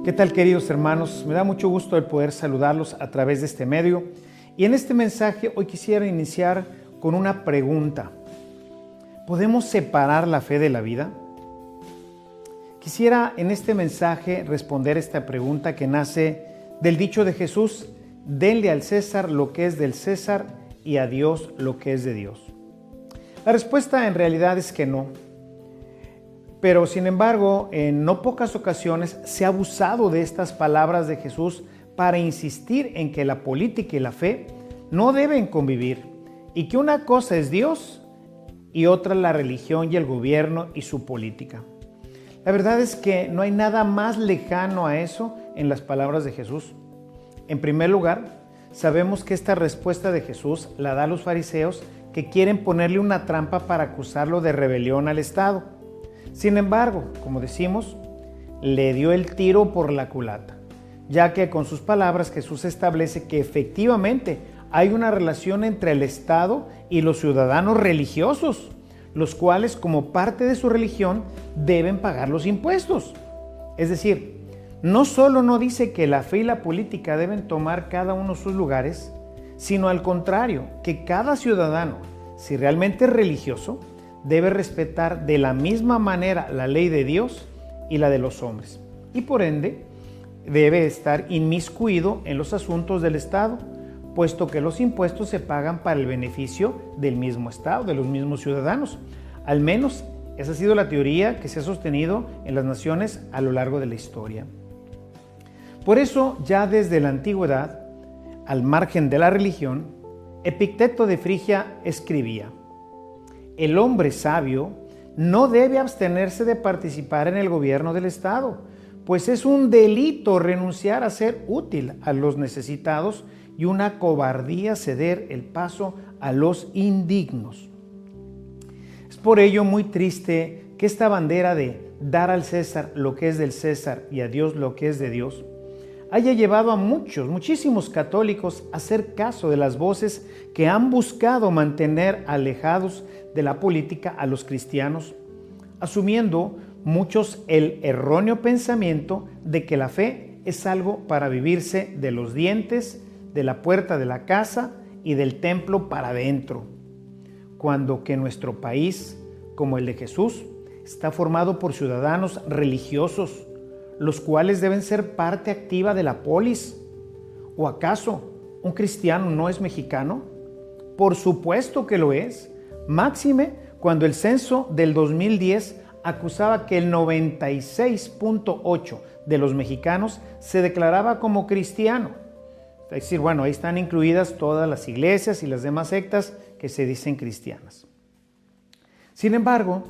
¿Qué tal, queridos hermanos? Me da mucho gusto el poder saludarlos a través de este medio. Y en este mensaje hoy quisiera iniciar con una pregunta. ¿Podemos separar la fe de la vida? Quisiera en este mensaje responder esta pregunta que nace del dicho de Jesús: denle al César lo que es del César y a Dios lo que es de Dios. La respuesta en realidad es que no. Pero sin embargo, en no pocas ocasiones se ha abusado de estas palabras de Jesús para insistir en que la política y la fe no deben convivir y que una cosa es Dios y otra la religión y el gobierno y su política. La verdad es que no hay nada más lejano a eso en las palabras de Jesús. En primer lugar, sabemos que esta respuesta de Jesús la da a los fariseos que quieren ponerle una trampa para acusarlo de rebelión al Estado. Sin embargo, como decimos, le dio el tiro por la culata, ya que con sus palabras Jesús establece que efectivamente hay una relación entre el Estado y los ciudadanos religiosos, los cuales como parte de su religión deben pagar los impuestos. Es decir, no solo no dice que la fe y la política deben tomar cada uno sus lugares, sino al contrario, que cada ciudadano, si realmente es religioso, debe respetar de la misma manera la ley de Dios y la de los hombres, y por ende debe estar inmiscuido en los asuntos del Estado, puesto que los impuestos se pagan para el beneficio del mismo Estado, de los mismos ciudadanos. Al menos esa ha sido la teoría que se ha sostenido en las naciones a lo largo de la historia. Por eso, ya desde la antigüedad, al margen de la religión, Epicteto de Frigia escribía: el hombre sabio no debe abstenerse de participar en el gobierno del Estado, pues es un delito renunciar a ser útil a los necesitados y una cobardía ceder el paso a los indignos. Es por ello muy triste que esta bandera de dar al César lo que es del César y a Dios lo que es de Dios haya llevado a muchísimos católicos a hacer caso de las voces que han buscado mantener alejados de la política a los cristianos, asumiendo muchos el erróneo pensamiento de que la fe es algo para vivirse de los dientes, de la puerta de la casa y del templo para adentro, cuando que nuestro país, como el de Jesús, está formado por ciudadanos religiosos, los cuales deben ser parte activa de la polis. ¿O acaso un cristiano no es mexicano? Por supuesto que lo es. Máxime cuando el censo del 2010 acusaba que el 96.8% de los mexicanos se declaraba como cristiano. Es decir, bueno, ahí están incluidas todas las iglesias y las demás sectas que se dicen cristianas. Sin embargo,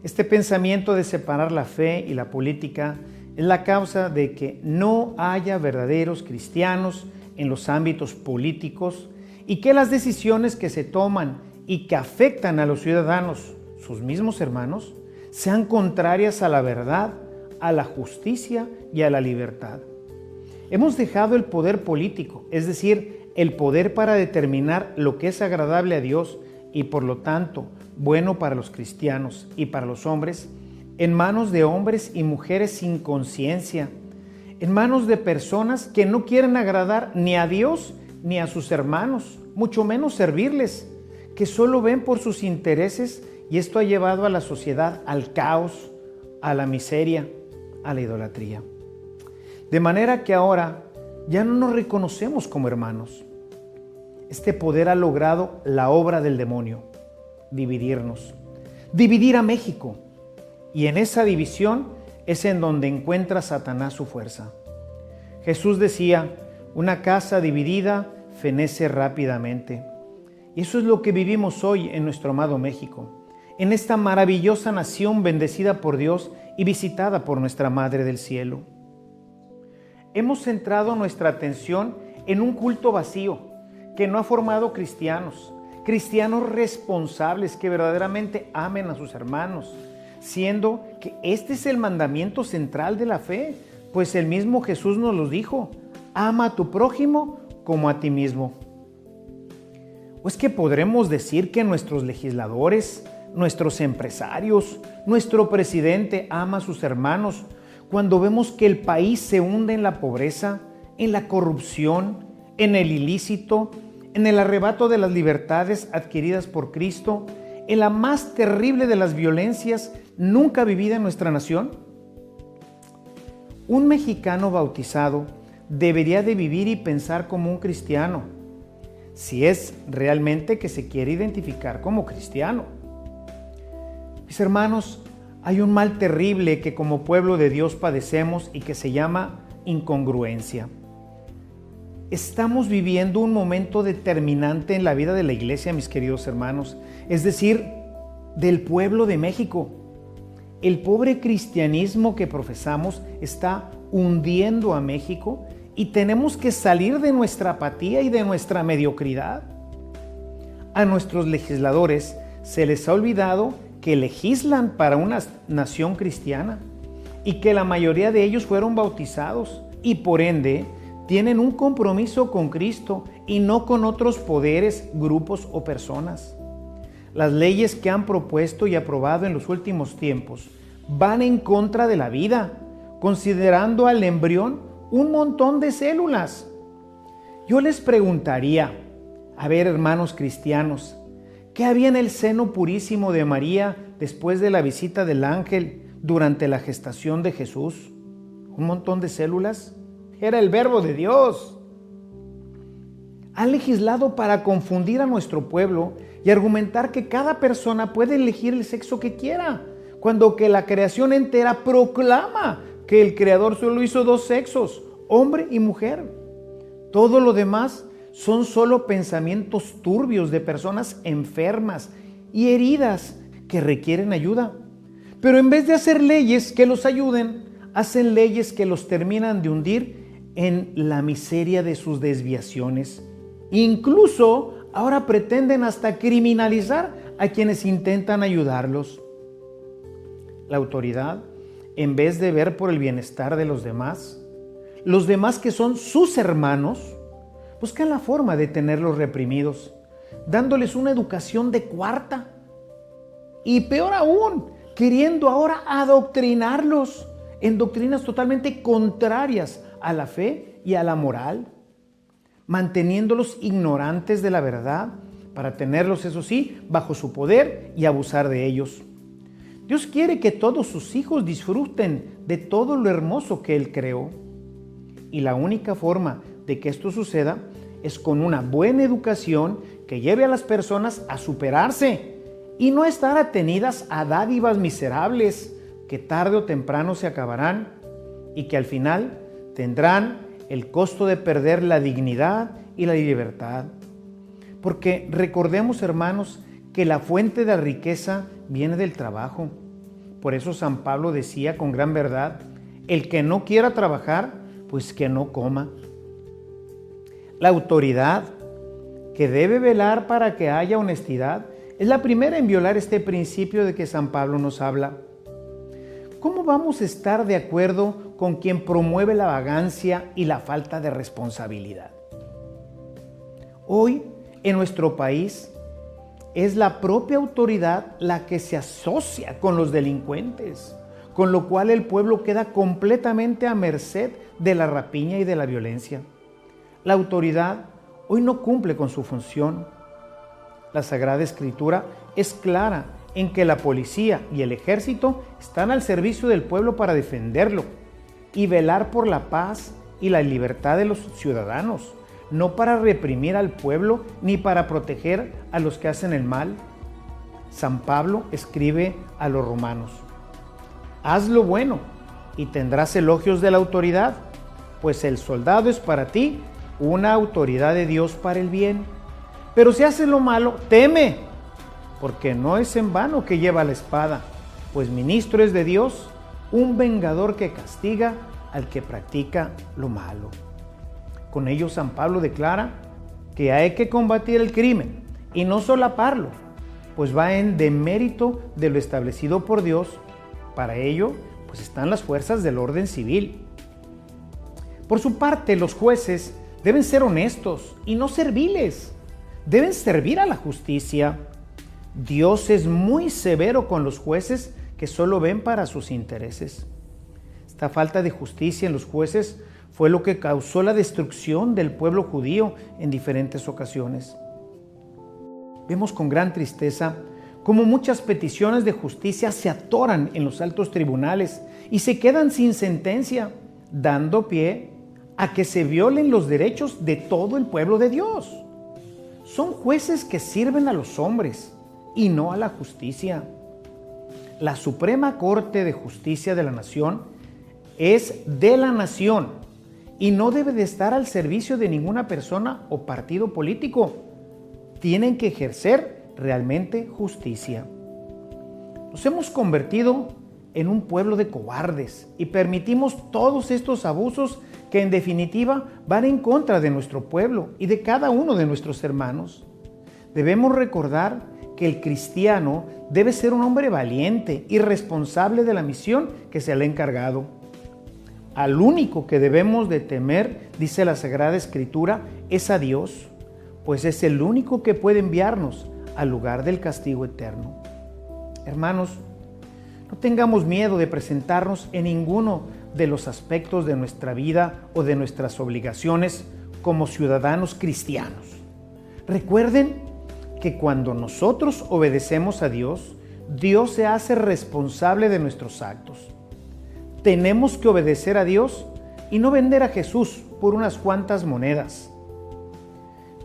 este pensamiento de separar la fe y la política es la causa de que no haya verdaderos cristianos en los ámbitos políticos y que las decisiones que se toman y que afectan a los ciudadanos, sus mismos hermanos, sean contrarias a la verdad, a la justicia y a la libertad. Hemos dejado el poder político, es decir, el poder para determinar lo que es agradable a Dios y por lo tanto bueno para los cristianos y para los hombres, en manos de hombres y mujeres sin conciencia, en manos de personas que no quieren agradar ni a Dios ni a sus hermanos, mucho menos servirles, que solo ven por sus intereses, y esto ha llevado a la sociedad al caos, a la miseria, a la idolatría. De manera que ahora ya no nos reconocemos como hermanos. Este poder ha logrado la obra del demonio: dividirnos, dividir a México. Y en esa división es en donde encuentra Satanás su fuerza. Jesús decía: una casa dividida fenece rápidamente. Y eso es lo que vivimos hoy en nuestro amado México, en esta maravillosa nación bendecida por Dios y visitada por nuestra Madre del Cielo. Hemos centrado nuestra atención en un culto vacío que no ha formado cristianos responsables que verdaderamente amen a sus hermanos, siendo que este es el mandamiento central de la fe, pues el mismo Jesús nos lo dijo: ama a tu prójimo como a ti mismo. ¿O es que podremos decir que nuestros legisladores, nuestros empresarios, nuestro presidente ama a sus hermanos cuando vemos que el país se hunde en la pobreza, en la corrupción, en el ilícito, en el arrebato de las libertades adquiridas por Cristo, en la más terrible de las violencias nunca vivida en nuestra nación? Un mexicano bautizado debería de vivir y pensar como un cristiano, si es realmente que se quiere identificar como cristiano. Mis hermanos, hay un mal terrible que como pueblo de Dios padecemos y que se llama incongruencia. Estamos viviendo un momento determinante en la vida de la iglesia, mis queridos hermanos, es decir, del pueblo de México. El pobre cristianismo que profesamos está hundiendo a México y tenemos que salir de nuestra apatía y de nuestra mediocridad. A nuestros legisladores se les ha olvidado que legislan para una nación cristiana y que la mayoría de ellos fueron bautizados y por ende tienen un compromiso con Cristo y no con otros poderes, grupos o personas. Las leyes que han propuesto y aprobado en los últimos tiempos van en contra de la vida, considerando al embrión un montón de células. Yo les preguntaría, a ver, hermanos cristianos, ¿qué había en el seno purísimo de María después de la visita del ángel durante la gestación de Jesús? ¿Un montón de células? Era el Verbo de Dios. Han legislado para confundir a nuestro pueblo y argumentar que cada persona puede elegir el sexo que quiera, cuando que la creación entera proclama que el Creador solo hizo dos sexos, hombre y mujer. Todo lo demás son solo pensamientos turbios de personas enfermas y heridas que requieren ayuda. Pero en vez de hacer leyes que los ayuden, hacen leyes que los terminan de hundir en la miseria de sus desviaciones. Incluso ahora pretenden hasta criminalizar a quienes intentan ayudarlos. La autoridad, en vez de ver por el bienestar de los demás que son sus hermanos, buscan la forma de tenerlos reprimidos, dándoles una educación de cuarta. Y peor aún, queriendo ahora adoctrinarlos en doctrinas totalmente contrarias a la fe y a la moral, manteniéndolos ignorantes de la verdad para tenerlos, eso sí, bajo su poder y abusar de ellos. Dios quiere que todos sus hijos disfruten de todo lo hermoso que Él creó. Y la única forma de que esto suceda es con una buena educación que lleve a las personas a superarse y no estar atenidas a dádivas miserables que tarde o temprano se acabarán y que al final tendrán el costo de perder la dignidad y la libertad. Porque recordemos, hermanos, que la fuente de la riqueza viene del trabajo. Por eso San Pablo decía con gran verdad, el que no quiera trabajar, pues que no coma. La autoridad, que debe velar para que haya honestidad, es la primera en violar este principio de que San Pablo nos habla. ¿Cómo vamos a estar de acuerdo con quien promueve la vagancia y la falta de responsabilidad? Hoy, en nuestro país, es la propia autoridad la que se asocia con los delincuentes, con lo cual el pueblo queda completamente a merced de la rapiña y de la violencia. La autoridad hoy no cumple con su función. La Sagrada Escritura es clara en que la policía y el ejército están al servicio del pueblo para defenderlo y velar por la paz y la libertad de los ciudadanos, no para reprimir al pueblo ni para proteger a los que hacen el mal. San Pablo escribe a los romanos: haz lo bueno y tendrás elogios de la autoridad, pues el soldado es para ti una autoridad de Dios para el bien. Pero si haces lo malo, teme, porque no es en vano que lleva la espada, pues ministro es de Dios, un vengador que castiga al que practica lo malo. Con ello San Pablo declara que hay que combatir el crimen y no solaparlo, pues va en demérito de lo establecido por Dios. Para ello, pues están las fuerzas del orden civil. Por su parte, los jueces deben ser honestos y no serviles. Deben servir a la justicia. Dios es muy severo con los jueces que solo ven para sus intereses. Esta falta de justicia en los jueces fue lo que causó la destrucción del pueblo judío en diferentes ocasiones. Vemos con gran tristeza cómo muchas peticiones de justicia se atoran en los altos tribunales y se quedan sin sentencia, dando pie a que se violen los derechos de todo el pueblo de Dios. Son jueces que sirven a los hombres y no a la justicia. La Suprema Corte de Justicia de la Nación es de la nación y no debe de estar al servicio de ninguna persona o partido político. Tienen que ejercer realmente justicia. Nos hemos convertido en un pueblo de cobardes y permitimos todos estos abusos que en definitiva van en contra de nuestro pueblo y de cada uno de nuestros hermanos. Debemos recordar que el cristiano debe ser un hombre valiente y responsable de la misión que se le ha encargado. Al único que debemos de temer, dice la Sagrada Escritura, es a Dios, pues es el único que puede enviarnos al lugar del castigo eterno. Hermanos, no tengamos miedo de presentarnos en ninguno de los aspectos de nuestra vida o de nuestras obligaciones como ciudadanos cristianos. Recuerden que cuando nosotros obedecemos a Dios, Dios se hace responsable de nuestros actos. Tenemos que obedecer a Dios y no vender a Jesús por unas cuantas monedas.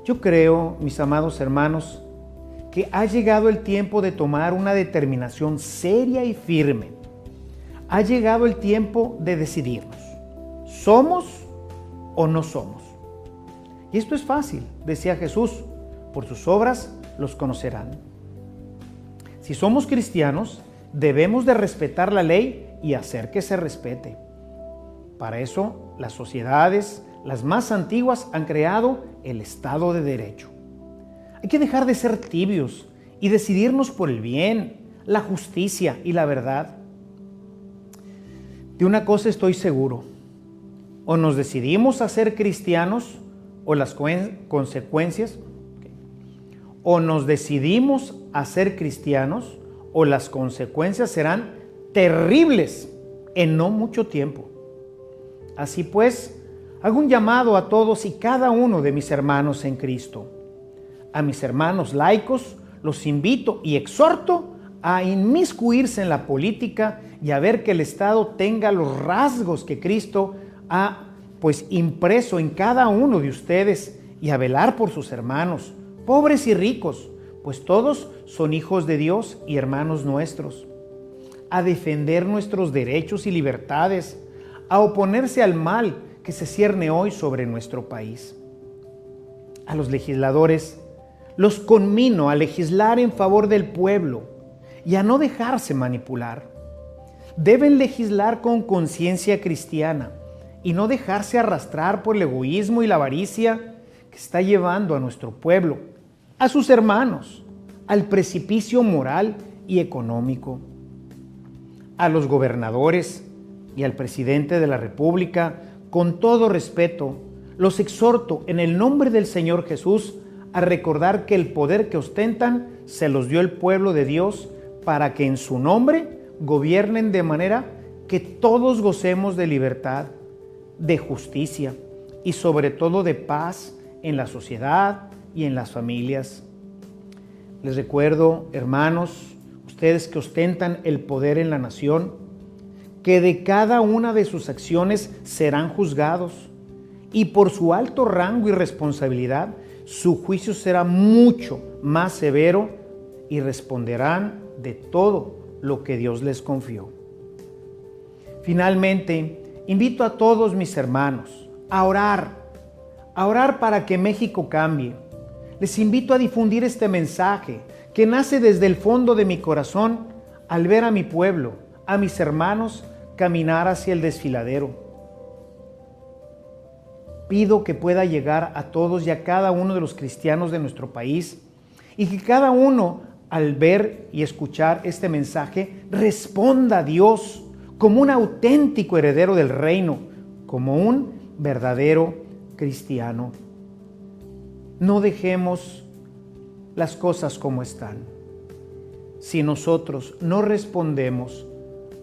Yo creo, mis amados hermanos, que ha llegado el tiempo de tomar una determinación seria y firme. Ha llegado el tiempo de decidirnos. ¿Somos o no somos? Y esto es fácil, decía Jesús, por sus obras los conocerán. Si somos cristianos, debemos de respetar la ley y hacer que se respete. Para eso, las sociedades, las más antiguas, han creado el Estado de Derecho. Hay que dejar de ser tibios y decidirnos por el bien, la justicia y la verdad. De una cosa estoy seguro: o nos decidimos a ser cristianos o las consecuencias, o nos decidimos a ser cristianos o las consecuencias serán terribles en no mucho tiempo. Así pues, hago un llamado a todos y cada uno de mis hermanos en Cristo. A mis hermanos laicos los invito y exhorto a inmiscuirse en la política y a ver que el Estado tenga los rasgos que Cristo ha impreso en cada uno de ustedes y a velar por sus hermanos, pobres y ricos, pues todos son hijos de Dios y hermanos nuestros. A defender nuestros derechos y libertades, a oponerse al mal que se cierne hoy sobre nuestro país. A los legisladores los conmino a legislar en favor del pueblo y a no dejarse manipular. Deben legislar con conciencia cristiana y no dejarse arrastrar por el egoísmo y la avaricia que está llevando a nuestro pueblo, a sus hermanos, al precipicio moral y económico. A los gobernadores y al presidente de la República, con todo respeto, los exhorto en el nombre del Señor Jesús a recordar que el poder que ostentan se los dio el pueblo de Dios para que en su nombre gobiernen de manera que todos gocemos de libertad, de justicia y sobre todo de paz en la sociedad y en las familias. Les recuerdo, hermanos, ustedes que ostentan el poder en la nación, que de cada una de sus acciones serán juzgados y por su alto rango y responsabilidad, su juicio será mucho más severo y responderán de todo lo que Dios les confió. Finalmente, invito a todos mis hermanos a orar para que México cambie. Les invito a difundir este mensaje que nace desde el fondo de mi corazón al ver a mi pueblo, a mis hermanos, caminar hacia el desfiladero. Pido que pueda llegar a todos y a cada uno de los cristianos de nuestro país y que cada uno, al ver y escuchar este mensaje, responda a Dios como un auténtico heredero del reino, como un verdadero cristiano. No dejemos las cosas como están. Si nosotros no respondemos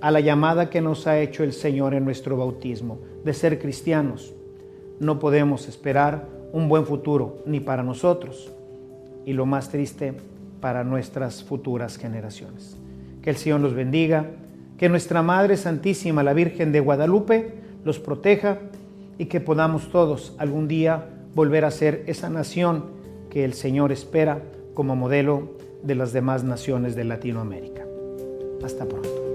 a la llamada que nos ha hecho el Señor en nuestro bautismo, de ser cristianos. No podemos esperar un buen futuro ni para nosotros y lo más triste, para nuestras futuras generaciones. Que el Señor los bendiga, que nuestra Madre Santísima, la Virgen de Guadalupe, los proteja y que podamos todos algún día volver a ser esa nación que el Señor espera como modelo de las demás naciones de Latinoamérica. Hasta pronto.